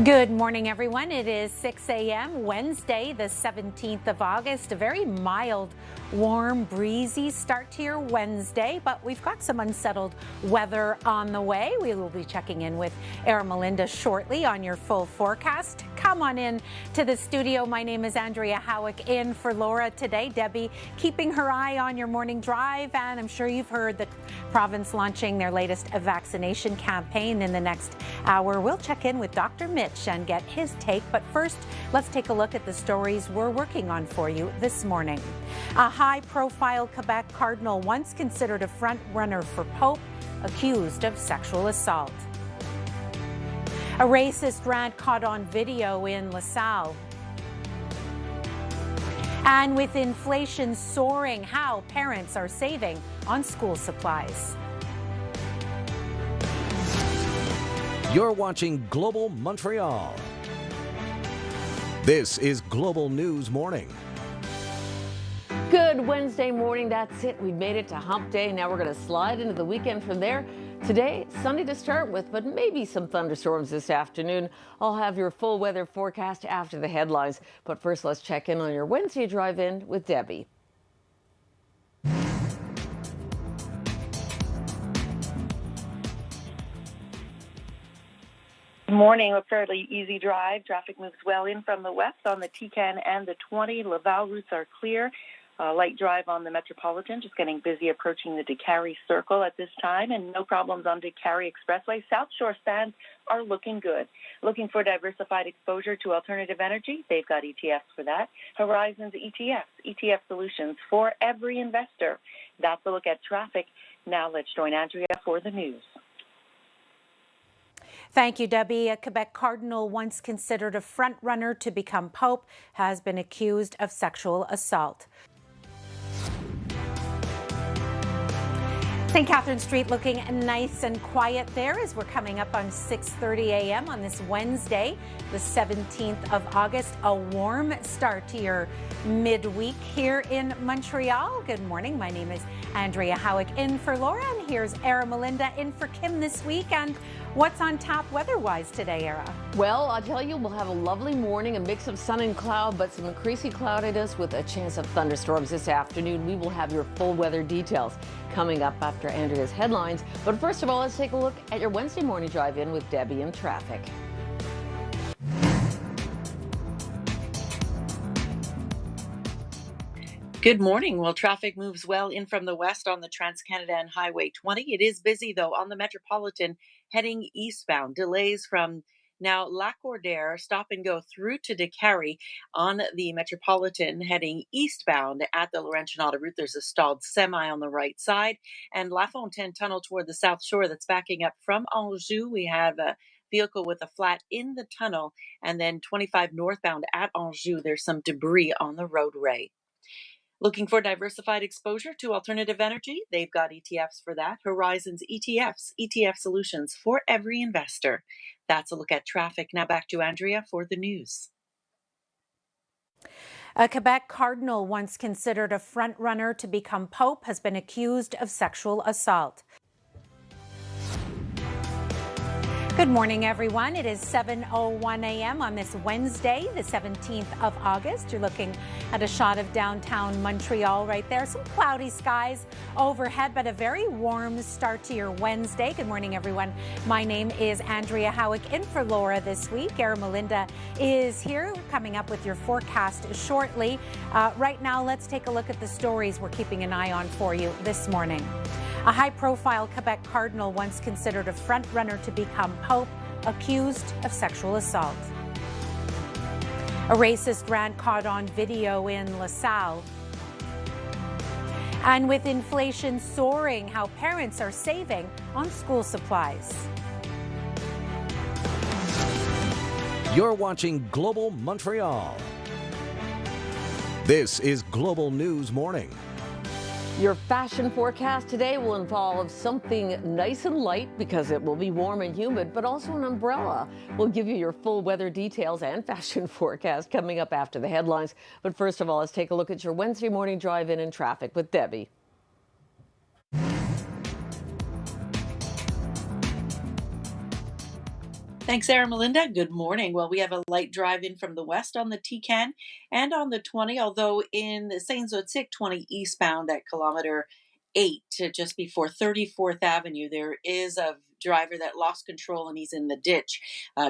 Good morning, everyone. It is 6 a.m. Wednesday, the 17th of August. A very mild, warm, breezy start to your Wednesday, but we've got some unsettled weather on the way. We will be checking in with Melinda shortly on your full forecast. Come on in to the studio. My name is Andrea Howick in for Laura today. Debbie keeping her eye on your morning drive, and I'm sure you've heard the province launching their latest vaccination campaign in the next hour. We'll check in with Dr. Mitch and get his take. But first, let's take a look at the stories we're working on for you this morning. A high-profile Quebec cardinal once considered a front runner for Pope, accused of sexual assault. A racist rant caught on video in LaSalle. And with inflation soaring, how parents are saving on school supplies. You're watching Global Montreal. This is Global News Morning. Good Wednesday morning. That's it. We've made it to hump day. Now we're going to slide into the weekend from there. Today, sunny to start with, but maybe some thunderstorms this afternoon. I'll have your full weather forecast after the headlines. But first, let's check in on your Wednesday drive-in with Debbie. Morning, a fairly easy drive. Traffic moves well in from the west on the T10 and the 20. Laval routes are clear. Light drive on the Metropolitan, just getting busy approaching the Décarie Circle at this time, and no problems on Décarie Expressway. South Shore stands are looking good. Looking for diversified exposure to alternative energy? They've got ETFs for that. Horizons ETFs, ETF solutions for every investor. That's a look at traffic. Now let's join Andrea for the news. Thank you, Debbie. A Quebec cardinal once considered a front runner to become Pope has been accused of sexual assault. St. Catherine Street looking nice and quiet there as we're coming up on 6:30 a.m. on this Wednesday, the 17th of August. A warm start to your midweek here in Montreal. Good morning. My name is Andrea Howick in for Laura, and here's Melinda in for Kim this week. And what's on tap weather-wise today, Era? Well, I'll tell you, we'll have a lovely morning, a mix of sun and cloud, but some increasing cloudiness with a chance of thunderstorms this afternoon. We will have your full weather details coming up after Andrea's headlines. But first of all, let's take a look at your Wednesday morning drive-in with Debbie and traffic. Good morning. Well, traffic moves well in from the west on the Trans-Canada and Highway 20. It is busy, though, on the Metropolitan heading eastbound. Delays from now Lac-Cordaire, stop and go through to Décarie on the Metropolitan heading eastbound at the Laurentian-Auto route. There's a stalled semi on the right side, and La Fontaine Tunnel toward the South Shore that's backing up from Anjou. We have a vehicle with a flat in the tunnel, and then 25 northbound at Anjou. There's some debris on the roadway. Looking for diversified exposure to alternative energy? They've got ETFs for that. Horizons ETFs, ETF solutions for every investor. That's a look at traffic. Now back to Andrea for the news. A Quebec cardinal once considered a front runner to become Pope has been accused of sexual assault. Good morning, everyone. It is 7:01 a.m. on this Wednesday, the 17th of August. You're looking at a shot of downtown Montreal right there. Some cloudy skies overhead, but a very warm start to your Wednesday. Good morning, everyone. My name is Andrea Howick in for Laura this week. Melinda is here coming up with your forecast shortly. Right now, let's take a look at the stories we're keeping an eye on for you this morning. A high-profile Quebec cardinal once considered a front-runner to become Pope, accused of sexual assault. A racist rant caught on video in LaSalle. And with inflation soaring, how parents are saving on school supplies. You're watching Global Montreal. This is Global News Morning. Your fashion forecast today will involve something nice and light because it will be warm and humid, but also an umbrella. We'll give you your full weather details and fashion forecast coming up after the headlines. But first of all, let's take a look at your Wednesday morning drive-in and traffic with Debbie. Thanks, Sarah Melinda. Good morning. Well, we have a light drive in from the west on the T-Can and on the 20, although in the Saint-Zotique 20 eastbound at kilometer 8 to just before 34th Avenue, there is a driver that lost control and he's in the ditch.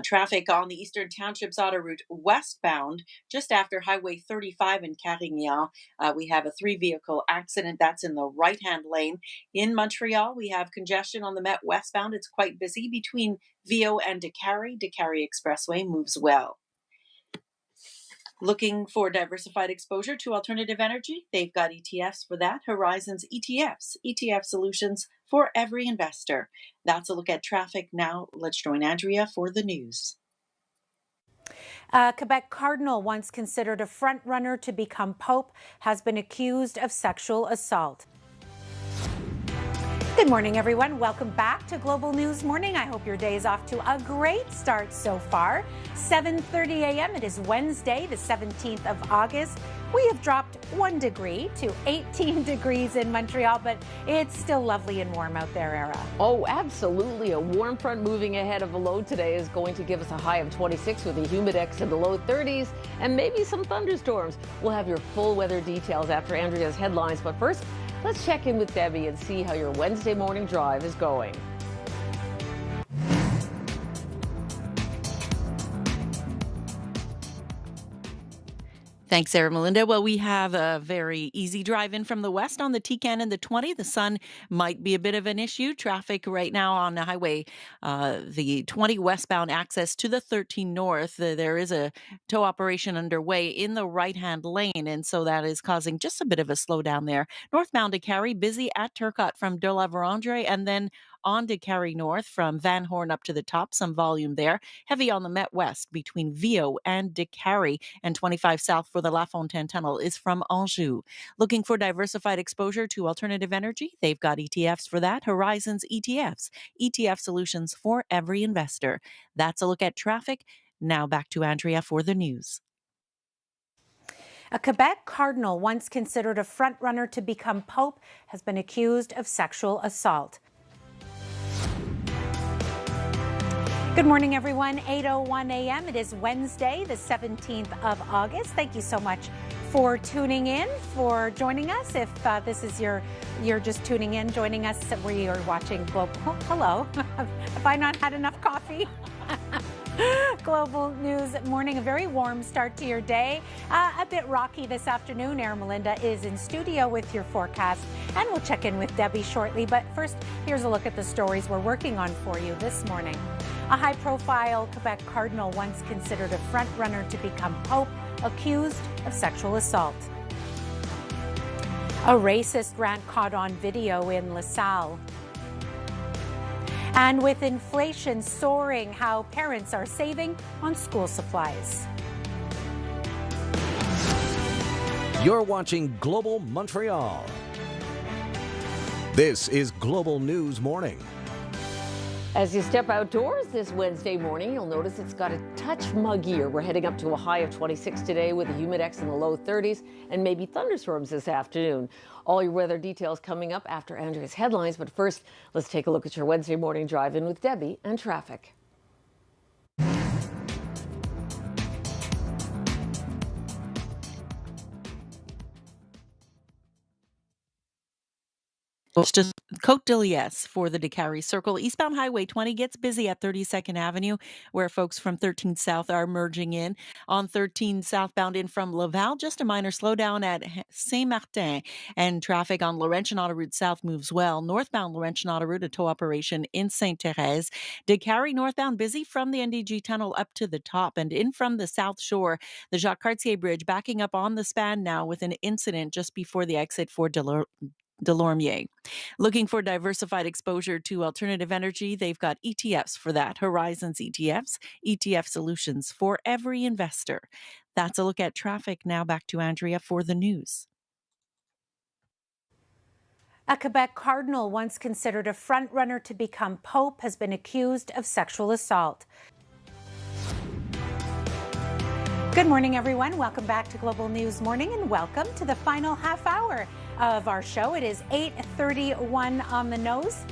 Traffic on the Eastern Townships Auto Route westbound just after Highway 35 in Carignan. We have a 3-vehicle accident that's in the right-hand lane. In Montreal, we have congestion on the Met westbound. It's quite busy between Viau and Décarie. Décarie Expressway moves well. Looking for diversified exposure to alternative energy? They've got ETFs for that. Horizons ETFs, ETF solutions for every investor. That's a look at traffic now. Let's join Andrea for the news. Quebec Cardinal, once considered a front-runner to become Pope, has been accused of sexual assault. Good morning, everyone. Welcome back to Global News Morning. I hope your day is off to a great start so far. 7:30 a.m. It is Wednesday, the 17th of August. We have dropped 1 degree to 18 degrees in Montreal, but it's still lovely and warm out there, Era. Oh, absolutely. A warm front moving ahead of a low today is going to give us a high of 26 with a humidex in the low 30s and maybe some thunderstorms. We'll have your full weather details after Andrea's headlines, but first, let's check in with Debbie and see how your Wednesday morning drive is going. Thanks, Sarah Melinda. Well, we have a very easy drive in from the west on the T-Can and the 20. The sun might be a bit of an issue. Traffic right now on the highway, the 20 westbound access to the 13 north. There is a tow operation underway in the right-hand lane, and so that is causing just a bit of a slowdown there. Northbound Décarie, busy at Turcotte from De La Vérendrye, and then on Décarie North from Van Horn up to the top, some volume there. Heavy on the Met West between Viau and Décarie, and 25 south for the La Fontaine Tunnel is from Anjou. Looking for diversified exposure to alternative energy? They've got ETFs for that. Horizons ETFs, ETF solutions for every investor. That's a look at traffic. Now back to Andrea for the news. A Quebec Cardinal, once considered a front-runner to become Pope, has been accused of sexual assault. Good morning, everyone. 8:01 a.m. It is Wednesday, the 17th of August. Thank you so much for tuning in, for joining us. If this is you're just tuning in, joining us, we are watching Global. Oh, hello. Have I not had enough coffee? Global News Morning, a very warm start to your day. A bit rocky this afternoon. Era Melinda is in studio with your forecast, and we'll check in with Debbie shortly. But first, here's a look at the stories we're working on for you this morning. A high-profile Quebec Cardinal, once considered a front-runner to become Pope, accused of sexual assault. A racist rant caught on video in LaSalle. And with inflation soaring, how parents are saving on school supplies. You're watching Global Montreal. This is Global News Morning. As you step outdoors this Wednesday morning, you'll notice it's got a touch muggier. We're heading up to a high of 26 today with a humidex in the low 30s and maybe thunderstorms this afternoon. All your weather details coming up after Andrea's headlines. But first, let's take a look at your Wednesday morning drive-in with Debbie and traffic. It's just Côte de Liesse for the Décarie Circle. Eastbound Highway 20 gets busy at 32nd Avenue, where folks from 13 South are merging in. On 13 southbound in from Laval, just a minor slowdown at Saint-Martin. And traffic on Laurentian Autoroute South moves well. Northbound Laurentian Autoroute, a tow operation in Sainte-Thérèse. Décarie northbound busy from the NDG Tunnel up to the top. And in from the South Shore, the Jacques Cartier Bridge backing up on the span now with an incident just before the exit for Delormier. Looking for diversified exposure to alternative energy? They've got ETFs for that. Horizons ETFs, ETF solutions for every investor. That's a look at traffic. Now back to Andrea for the news. A Quebec Cardinal, once considered a front-runner to become Pope, has been accused of sexual assault. Good morning, everyone. Welcome back to Global News Morning, and welcome to the final half hour of our show. It is 8:31 on the nose.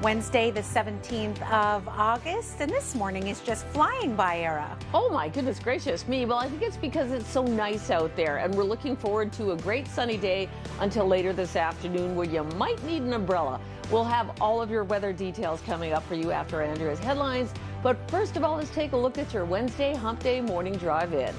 Wednesday, the 17th of August, and this morning is just flying by, Era. Oh my goodness gracious me. Well, I think it's because it's so nice out there, and we're looking forward to a great sunny day until later this afternoon where you might need an umbrella. We'll have all of your weather details coming up for you after Andrea's headlines. But first of all, let's take a look at your Wednesday Hump Day morning drive-in.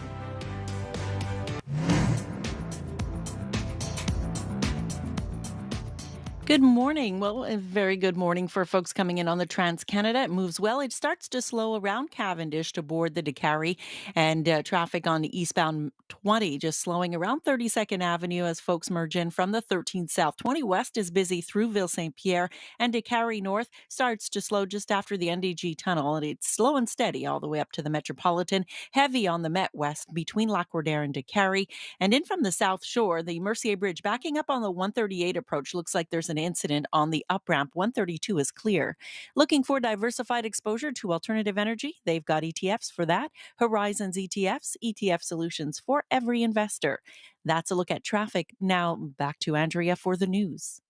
Good morning. Well, a very good morning for folks coming in on the Trans-Canada. It moves well. It starts to slow around Cavendish to board the Décarie, and traffic on the eastbound 20 just slowing around 32nd Avenue as folks merge in from the 13 South. 20 West is busy through Ville-Saint-Pierre, and Décarie North starts to slow just after the NDG tunnel, and it's slow and steady all the way up to the Metropolitan. Heavy on the Met West between Lac-Roder and Décarie, and in from the South Shore, the Mercier Bridge backing up on the 138 approach. Looks like there's an incident on the up ramp. 132 is clear. Looking for diversified exposure to alternative energy? They've got ETFs for that. Horizons ETFs, ETF solutions for every investor. That's a look at traffic. Now back to Andrea for the news.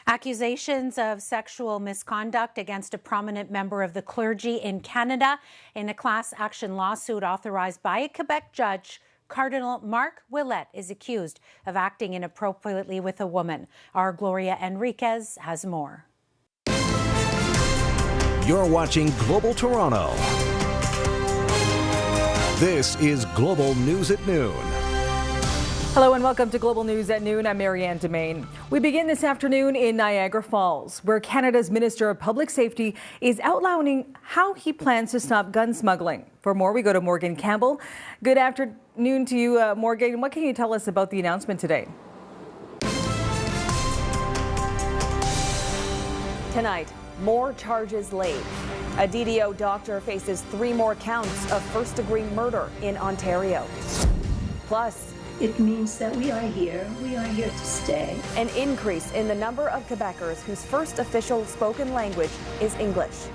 Accusations of sexual misconduct against a prominent member of the clergy in Canada in a class action lawsuit authorized by a Quebec judge. Cardinal Marc Ouellet is accused of acting inappropriately with a woman. Our Gloria Enriquez has more. You're watching Global Toronto. This is Global News at Noon. Hello and welcome to Global News at Noon. I'm Marianne Domain. We begin this afternoon in Niagara Falls, where Canada's Minister of Public Safety is outlining how he plans to stop gun smuggling. For more, we go to Morgan Campbell. Good afternoon to you, Morgan. What can you tell us about the announcement today? Tonight, more charges laid. A DDO doctor faces 3 more counts of first-degree murder in Ontario. Plus, it means that we are here to stay. An increase in the number of Quebecers whose first official spoken language is English.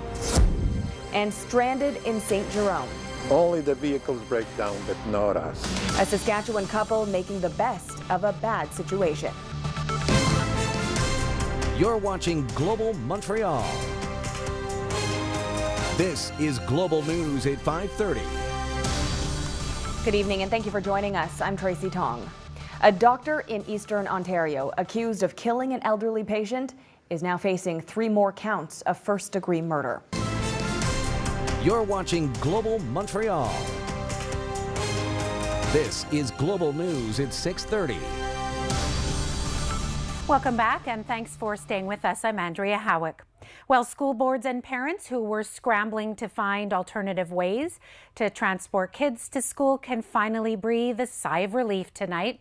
And stranded in St. Jerome. Only the vehicles break down, but not us. A Saskatchewan couple making the best of a bad situation. You're watching Global Montreal. This is Global News at 5:30. Good evening and thank you for joining us. I'm Tracy Tong. A doctor in Eastern Ontario accused of killing an elderly patient is now facing 3 more counts of first-degree murder. You're watching Global Montreal. This is Global News at 6:30. Welcome back and thanks for staying with us. I'm Andrea Howick. Well, school boards and parents who were scrambling to find alternative ways to transport kids to school can finally breathe a sigh of relief tonight.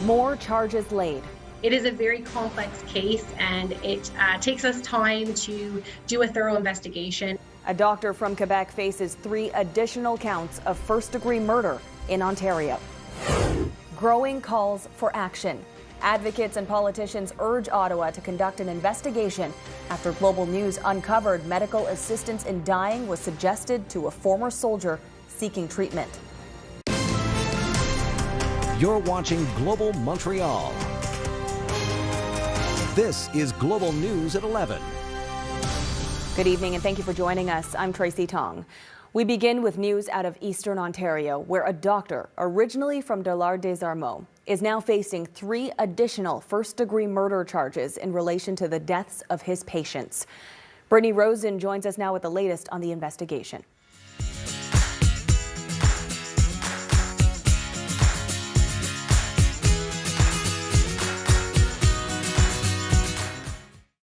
More charges laid. It is a very complex case and it takes us time to do a thorough investigation. A doctor from Quebec faces 3 additional counts of first-degree murder in Ontario. Growing calls for action. Advocates and politicians urge Ottawa to conduct an investigation after Global News uncovered medical assistance in dying was suggested to a former soldier seeking treatment. You're watching Global Montreal. This is Global News at 11. Good evening and thank you for joining us. I'm Tracy Tong. We begin with news out of Eastern Ontario, where a doctor, originally from Dollard-des-Ormeaux, is now facing 3 additional first-degree murder charges in relation to the deaths of his patients. Brittany Rosen joins us now with the latest on the investigation.